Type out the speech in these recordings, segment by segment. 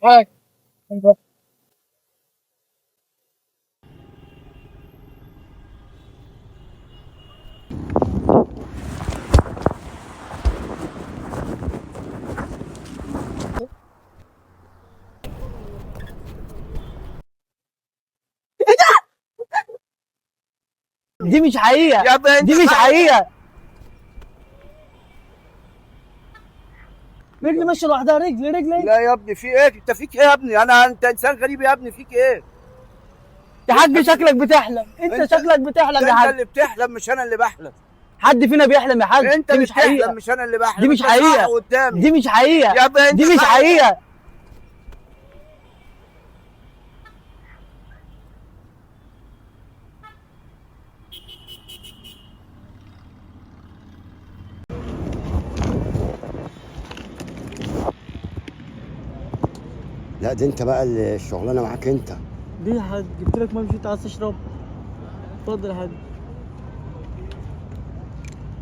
حاجة. دي مش حقيقة، يا ابني دي مش حقيقة. رجلي ماشية لوحدها، رجلي. لا يا ابني، في ايه؟ انت فيك ايه يا ابني؟ انت انسان غريب يا ابني، فيك ايه؟ يا حاج شكلك بتحلم، انت شكلك بتحلم يا انت حاج. اللي بتحلم مش انا اللي بحلم. حد فينا بيحلم يا حاج؟ انت دي اللي مش حقيقة، بتحلم مش انا اللي بحلم. دي مش انت صح حقيقة، قدامي. دي مش حقيقة، يا ابني انت دي مش صح. حقيقة. لا ده انت بقى الشغلانه معاك انت. ليه يا حاج؟ جبت لك ميه، مش انت عايز تشرب؟ اتفضل يا حاج،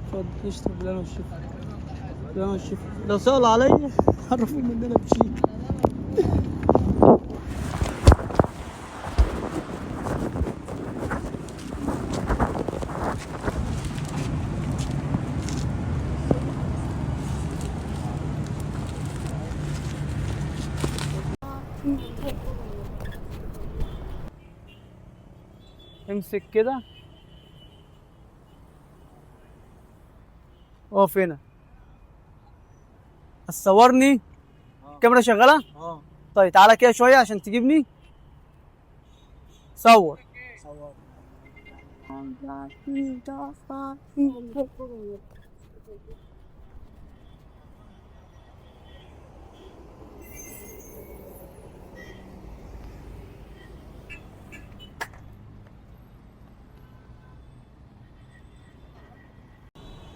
اتفضل اشرب. بالله والشفا، بالله والشفا. لو سأل عليا عرفوني ان انا مشيت. امسك كده، اقف هنا. هتصورني؟ الكاميرا شغالة؟ طيب تعالى كده شوية عشان تجيبني. صور.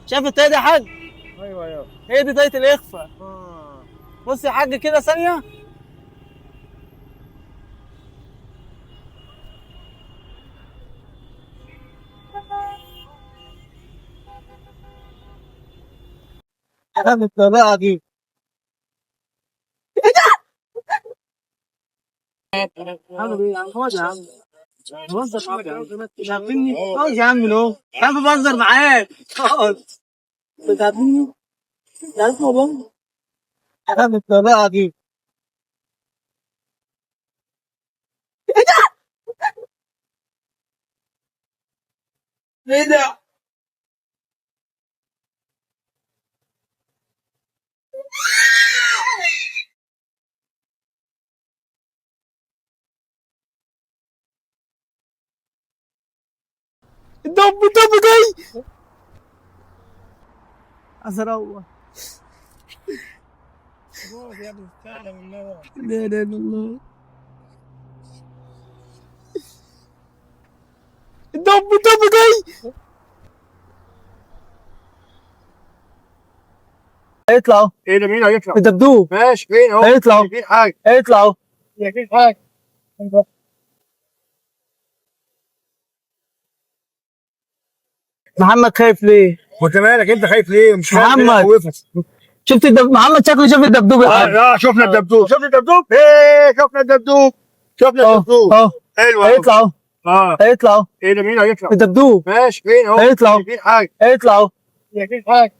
شايف الطريقة دي يا حاج؟ ايوه. هي دي طريقة الإخفاء. بص يا حاج كده ثانية. حرام الطريقة دي. عامل ايه يا عم؟ خلاص يا عم، بهزر معاك يا عم. مش عارفيني؟ خلاص يا عم اهو يا عم، بهزر معاك. خلاص انت عارفيني؟ انت عارفني والله. حرام الطريقة دي. ايه ده؟ دب جاي. عايز اروح. يا ابني استعلم النار. لا اله الا الله. دب جاي. هيطلع اهو. ايه ده؟ مين هيطلع؟ الدبدوب ماشي، فين اهو؟ هيطلع اهو، فين حاجه؟ هيطلع اهو. فين حاجه؟ محمد خايف ليه؟ وانت مالك؟ انت خايف ليه؟ مش خايف ليه؟ محمد. خوفك. شفت محمد شكله شاف الدبدوب يا حاج. لا شفنا الدبدوب. شفنا الدبدوب؟ ايه شفنا الدبدوب. شفنا اهو الدبدوب. اهو. حلو هيطلع اهو، هيطلع اهو. ايه ده؟ مين هيطلع؟ الدبدوب ماشي، فين اهو؟ هيطلع اهو، فين حاجه؟ هيطلع اهو. فين حاجه؟